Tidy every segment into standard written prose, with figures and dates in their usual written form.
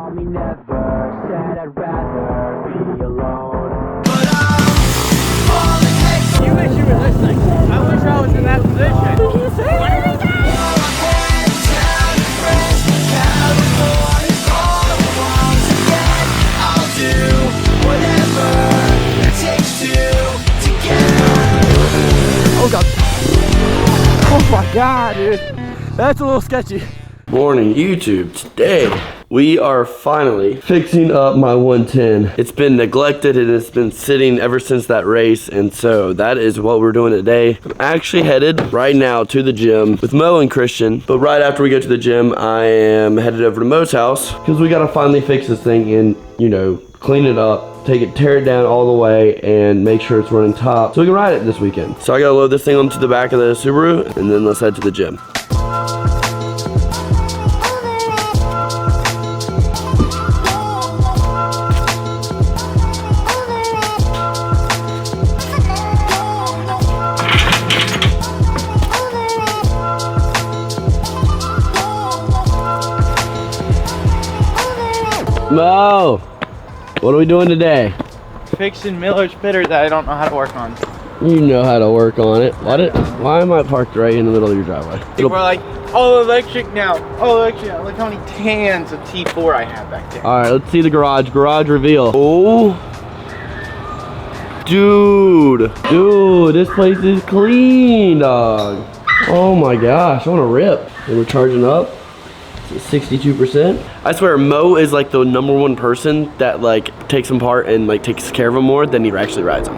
told me never, said I'd rather be alone. But all it takes. You wish you were listening. I wish I was in that position. Did you say anything? I'll do whatever it takes to get. Oh god. Oh my god, dude. That's a little sketchy. Morning YouTube. Today we are finally fixing up my 110. It's been neglected and it's been sitting ever since that race, and so that is what we're doing today. I'm actually headed right now to the gym with Mo and Christian, but right after we go to the gym I am headed over to Mo's house because we gotta finally fix this thing and, you know, clean it up, tear it down all the way and make sure it's running top so we can ride it this weekend. So I gotta load this thing onto the back of the Subaru and then let's head to the gym. Mo, what are we doing today? Fixing Miller's spitter that I don't know how to work on. You know how to work on it. Why am I parked right in the middle of your driveway? People are like, oh, electric now. Oh, electric now. Look how many cans of T4 I have back there. All right, let's see the garage. Garage reveal. Oh, dude, this place is clean, dog. Oh my gosh, I want to rip. And we're charging up. 62%. I swear Mo is like the #1 person that like takes them apart and like takes care of them more than he actually rides them.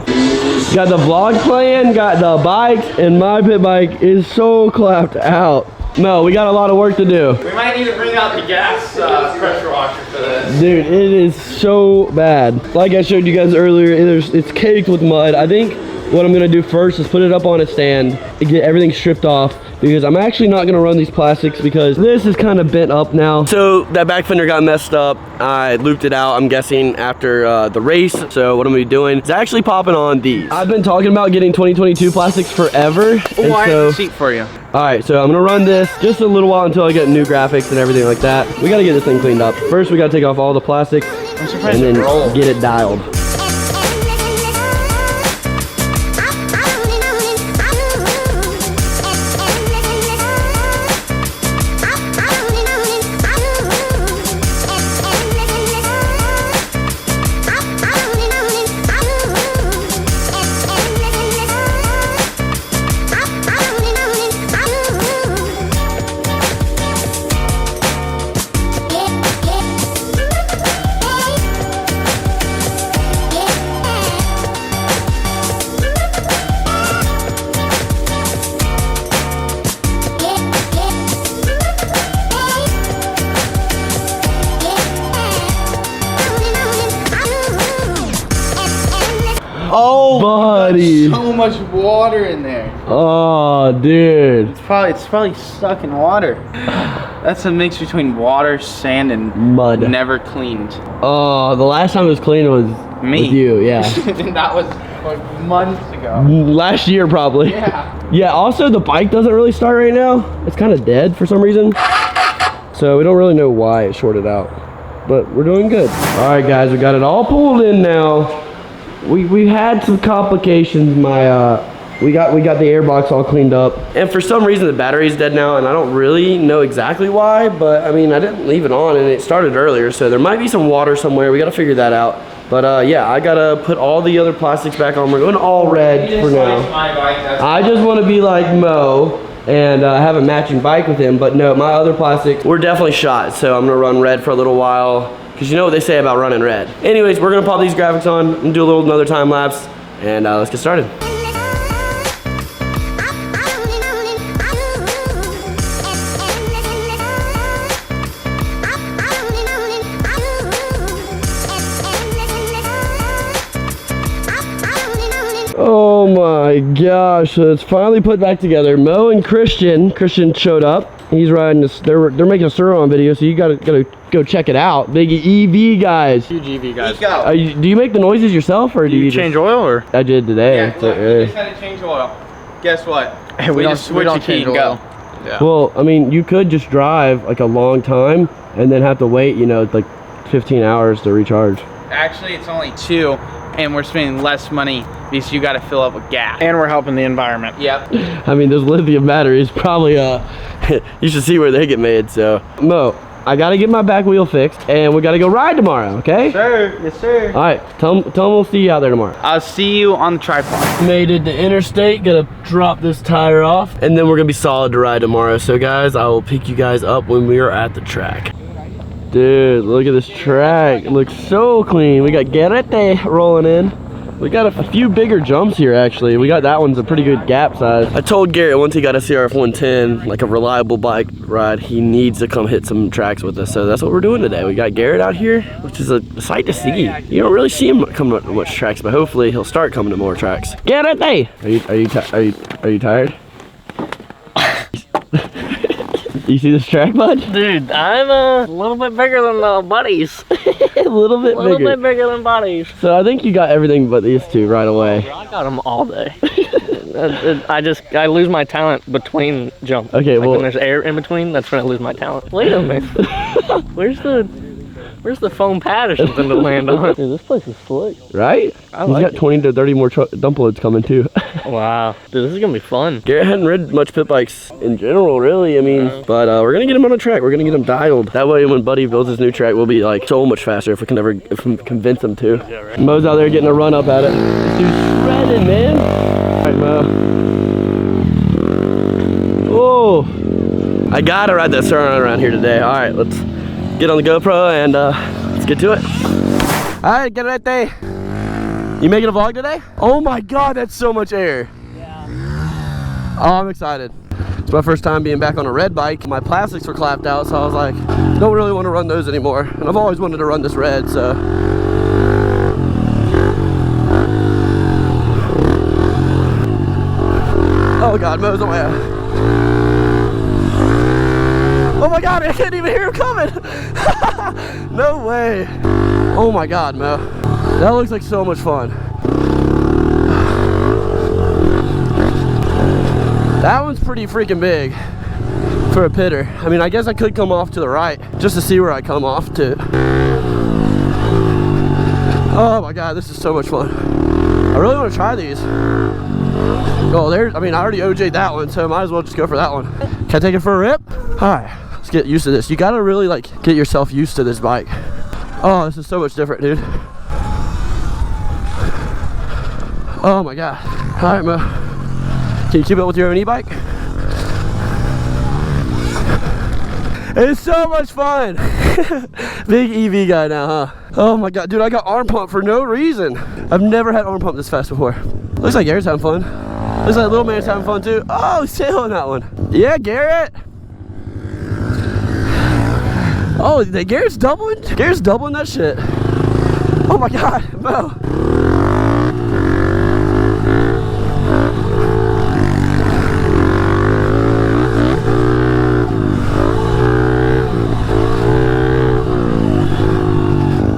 Got the vlog playing, got the bikes, and my pit bike is so clapped out. Mo, we got a lot of work to do. We might need to bring out the gas pressure washer for this. Dude, it is so bad. Like I showed you guys earlier, it's caked with mud. I think what I'm gonna do first is put it up on a stand and get everything stripped off, because I'm actually not gonna run these plastics because this is kind of bent up now. So that back fender got messed up. I looped it out, I'm guessing, after the race. So what I'm gonna be doing is actually popping on these. I've been talking about getting 2022 plastics forever. Oh, I have a seat for you. All right, so I'm gonna run this just a little while until I get new graphics and everything like that. We gotta get this thing cleaned up. First, we gotta take off all the plastics and then get it dialed. Oh, buddy! So much water in there. Oh, dude! It's probably stuck in water. That's a mix between water, sand, and mud. Never cleaned. Oh, the last time it was clean was me. With you, yeah. And that was like months ago. Last year, probably. Yeah. Yeah. Also, the bike doesn't really start right now. It's kind of dead for some reason. So we don't really know why it shorted out, but we're doing good. All right, guys, we got it all pulled in now. We had some complications. We got the airbox all cleaned up, and for some reason the battery's dead now, and I don't really know exactly why, but I mean I didn't leave it on and it started earlier, so there might be some water somewhere. We gotta figure that out. But yeah, I gotta put all the other plastics back on. We're going all red for now. I just want to be like Mo and have a matching bike with him, but no, my other plastics were definitely shot, so I'm gonna run red for a little while. Because you know what they say about running red. Anyways, we're gonna pop these graphics on and do another time lapse, and let's get started. Oh my gosh, so it's finally put back together. Mo and Christian showed up. He's riding this, they're making a Suron video, so you gotta go check it out. Big EV guys. Huge EV guys. Do you make the noises yourself, or do you change oil, or? I did today. Yeah, we just had to change oil. Guess what? We don't change oil. Yeah. Well, I mean, you could just drive like a long time and then have to wait, you know, like 15 hours to recharge. Actually, it's only 2, and we're spending less money because you got to fill up with gas. And we're helping the environment. Yep. I mean, those lithium batteries probably, you should see where they get made. So, Mo, I got to get my back wheel fixed, and we got to go ride tomorrow, okay? Sir, yes, sir. All right, tell them we'll see you out there tomorrow. I'll see you on the tripod. Made it to interstate, gonna drop this tire off, and then we're gonna be solid to ride tomorrow. So guys, I will pick you guys up when we are at the track. Dude, look at this track. It looks so clean. We got Garrete rolling in. We got a few bigger jumps here actually. We got that one's a pretty good gap size. I told Garrett once he got a CRF110, like a reliable bike ride, he needs to come hit some tracks with us. So that's what we're doing today. We got Garrett out here, which is a sight to see. You don't really see him come to much tracks, but hopefully he'll start coming to more tracks. Garrett, hey! Are you tired? You see this track, bud? Dude, I'm a little bit bigger than buddies. A little bit bigger than buddies. So I think you got everything but these two right away. I got them all day. I lose my talent between jumps. Okay, well, when there's air in between, that's when I lose my talent. Wait a minute. Where's the foam pad or something to land on? Dude, this place is slick. Right? He's got 20 to 30 more dump loads coming too. Wow. Dude, this is gonna be fun. Garrett hadn't rid much pit bikes in general, really. I mean, but we're gonna get him on a track. We're gonna get him dialed. That way, when Buddy builds his new track, we'll be like so much faster if we can convince him to. Yeah, right. Mo's out there getting a run up at it. This dude's shredding, man. All right, Mo. Oh, I gotta ride that Tamron around here today. All right, let's get on the GoPro and let's get to it. All right, get right there. You making a vlog today? Oh my God, that's so much air. Yeah. Oh, I'm excited. It's my first time being back on a red bike. My plastics were clapped out, so I was like, don't really want to run those anymore. And I've always wanted to run this red, so. Oh God, Mo's on my ass. Oh my God, I can't even hear him coming. No way. Oh my God, Mo. That looks like so much fun. That one's pretty freaking big for a pitter. I mean, I guess I could come off to the right just to see where I come off to. Oh my God, this is so much fun. I really want to try these. Oh, I mean, I already OJ'd that one, so might as well just go for that one. Can I take it for a rip? All right, let's get used to this. You gotta really like get yourself used to this bike. Oh, this is so much different, dude. Oh my God. All right, Mo. Can you keep up with your own e-bike? It's so much fun. Big EV guy now, huh? Oh my God, dude, I got arm pump for no reason. I've never had arm pump this fast before. Looks like Garrett's having fun. Looks like little man's having fun too. Oh, he's sailing that one. Yeah, Garrett. Oh, Garrett's doubling? Garrett's doubling that shit. Oh my God, Mo.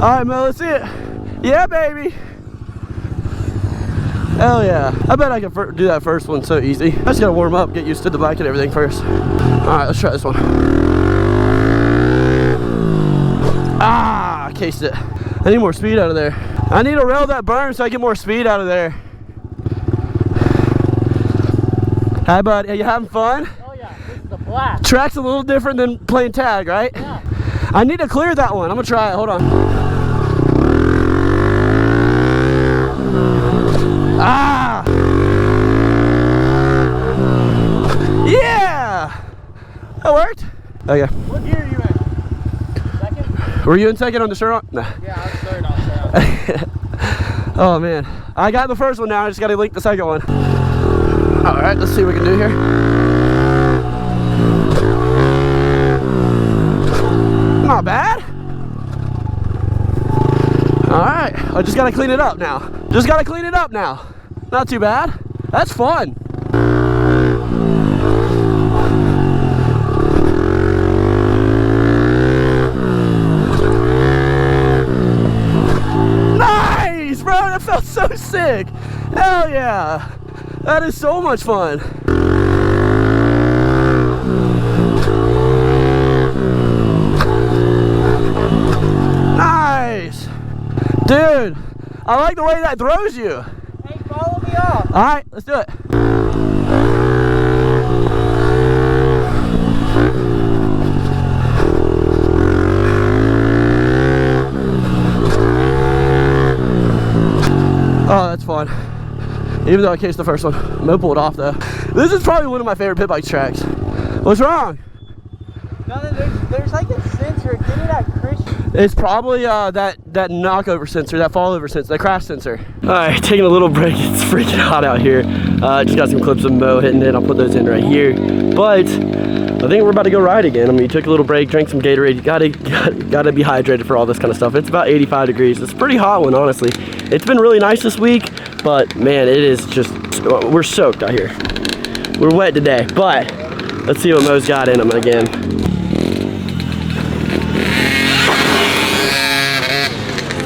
All right, Mo, let's see it. Yeah, baby. Hell yeah. I bet I can do that first one so easy. I just gotta warm up, get used to the bike and everything first. All right, let's try this one. Ah, I cased it. I need more speed out of there. I need to rail that burn so I get more speed out of there. Hi, bud. Are you having fun? Oh yeah, this is the blast. Track's a little different than playing tag, right? Yeah. I need to clear that one. I'm gonna try it. Hold on. Ah! Yeah! That worked. Okay. What gear are you in? Second? Were you in second on the Tamron? Nah. Yeah, I was third on that. Oh man, I got the first one now. I just got to link the second one. All right, let's see what we can do here. Not bad. All right, I just got to clean it up now. Just got to clean it up now. Not too bad. That's fun. Nice, bro. That felt so sick. Hell yeah. That is so much fun. Nice. Dude, I like the way that throws you. Hey, follow me off. All right, let's do it. Oh, that's fun. Even though I cased the first one. Mo pulled off though. This is probably one of my favorite pit bike tracks. What's wrong? Nothing, there's like a sensor. Get it at Christian. It's probably that knockover sensor, that fallover sensor, that crash sensor. All right, taking a little break. It's freaking hot out here. Just got some clips of Mo hitting it. I'll put those in right here. But I think we're about to go ride again. I mean, took a little break, drank some Gatorade. You gotta be hydrated for all this kind of stuff. It's about 85 degrees. It's a pretty hot one, honestly. It's been really nice this week, but man, it is just, we're soaked out here. We're wet today, but let's see what Mo's got in him again.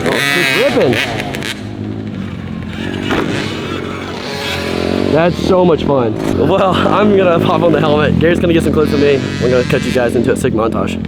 Oh, he's ripping. That's so much fun. Well, I'm gonna pop on the helmet. Gary's gonna get some clips of me. We're gonna cut you guys into a sick montage.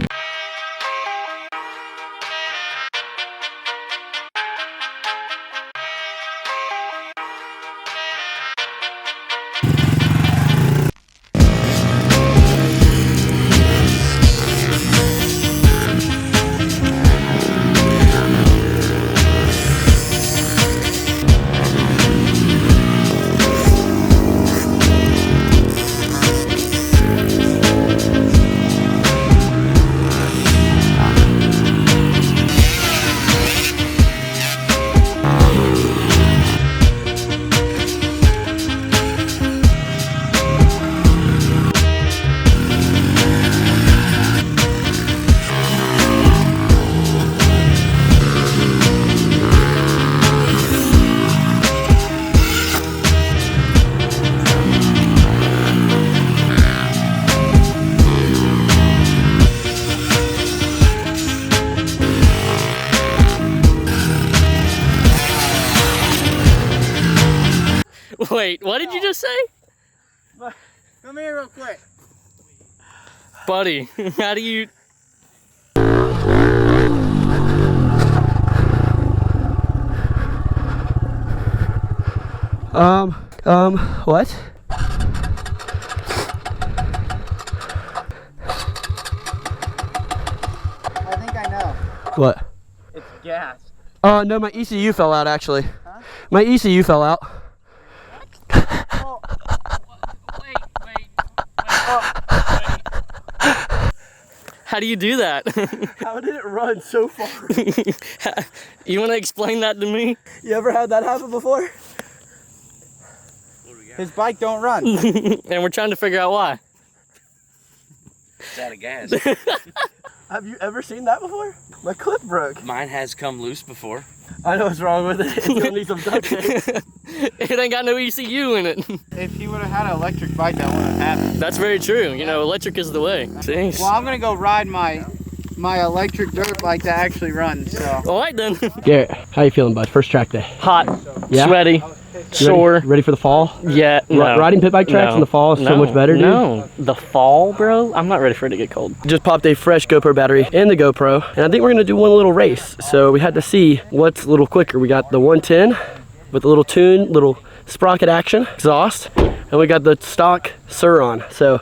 Wait, what did you just say? Come here real quick. Buddy, how do you... What? I think I know. What? It's gas. No, my ECU fell out actually. Huh? My ECU fell out. Oh. Wait. How do you do that? How did it run so far? You want to explain that to me? You ever had that happen before? His bike don't run. And we're trying to figure out why. It's out of gas. Have you ever seen that before? My clip broke. Mine has come loose before. I know what's wrong with it. It's gonna need some duct tape. It ain't got no ECU in it. If he would have had an electric bike, that wouldn't have happened. That's very true. You know, electric is the way. Jeez. Well, I'm gonna go ride my electric dirt bike that actually runs. So. All right then. Garrett, how you feeling, bud? First track day. Hot, Yeah? sweaty, sore. Ready for the fall? Yeah, no. Riding pit bike tracks in the fall is so much better, dude. No, the fall, bro. I'm not ready for it to get cold. Just popped a fresh GoPro battery in the GoPro, and I think we're gonna do one little race. So we had to see what's a little quicker. We got the 110 with a little tune, little sprocket action exhaust, and we got the stock Sur-On. So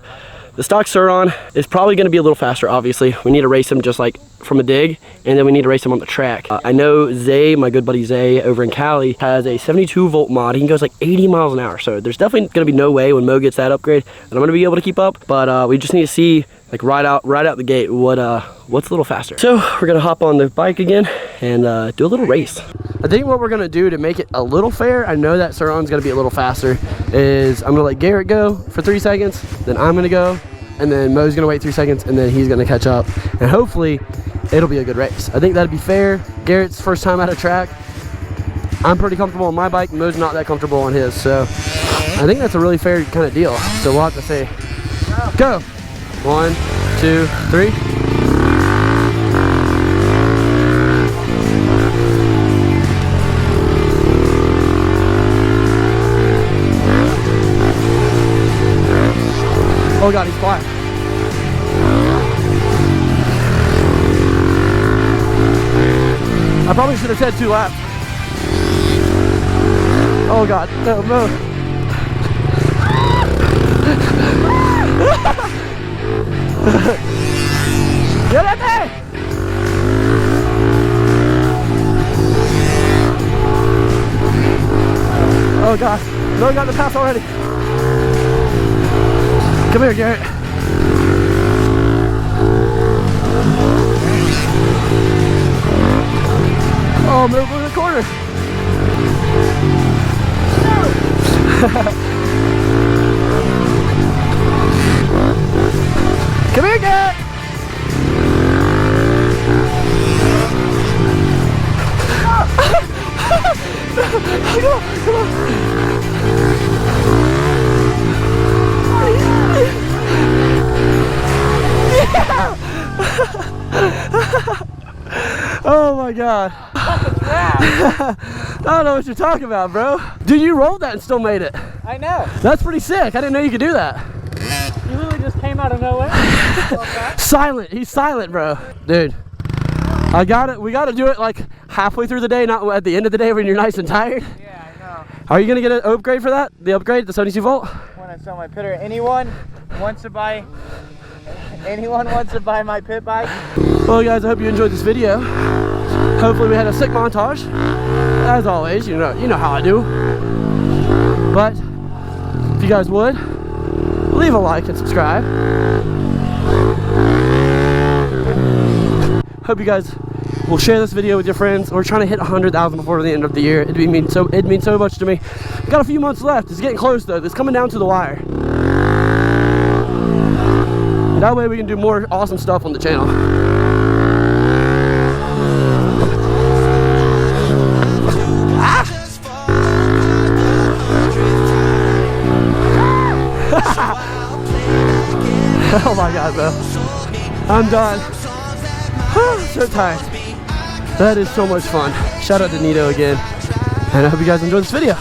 the stock Sur-On is probably gonna be a little faster, obviously. We need to race him just like from a dig, and then we need to race him on the track. I know Zay, my good buddy Zay over in Cali, has a 72 volt mod. He can goes like 80 miles an hour. So there's definitely gonna be no way when Mo gets that upgrade that I'm gonna be able to keep up. But we just need to see like right out the gate what's a little faster. So we're gonna hop on the bike again and do a little race. I think what we're gonna do to make it a little fair, I know that Sur-On's gonna be a little faster, is I'm gonna let Garrett go for 3 seconds, then I'm gonna go, and then Mo's gonna wait 3 seconds, and then he's gonna catch up, and hopefully it'll be a good race. I think that'd be fair. Garrett's first time at a track. I'm pretty comfortable on my bike. Mo's not that comfortable on his, so I think that's a really fair kind of deal. So we'll have to say, go. 1, 2, 3. Oh God, he's flying. I probably should have said 2 laps. Oh God, no, no. Get in there! Oh God, no, got the pass already. Come here, Garrett. Oh, move in the corner. Come here, Garrett. Come on, come on. Oh my God. I don't know what you're talking about, bro. Dude, you rolled that and still made it. I know. That's pretty sick. I didn't know you could do that. You literally just came out of nowhere. Silent. He's silent, bro. Dude, I got it. We got to do it like halfway through the day, not at the end of the day when you're nice and tired. Yeah, I know. Are you going to get an upgrade for that? The upgrade, the Sony 2 Volt? When I sell my pitter, anyone wants to buy my pit bike? Well, guys, I hope you enjoyed this video. Hopefully we had a sick montage. As always, you know how I do. But if you guys would, leave a like and subscribe. Hope you guys will share this video with your friends. We're trying to hit 100,000 before the end of the year. It'd mean so much to me. We've got a few months left. It's getting close though. It's coming down to the wire. That way we can do more awesome stuff on the channel. Oh my God, bro. I'm done. So tired. That is so much fun. Shout out to Nito again. And I hope you guys enjoyed this video.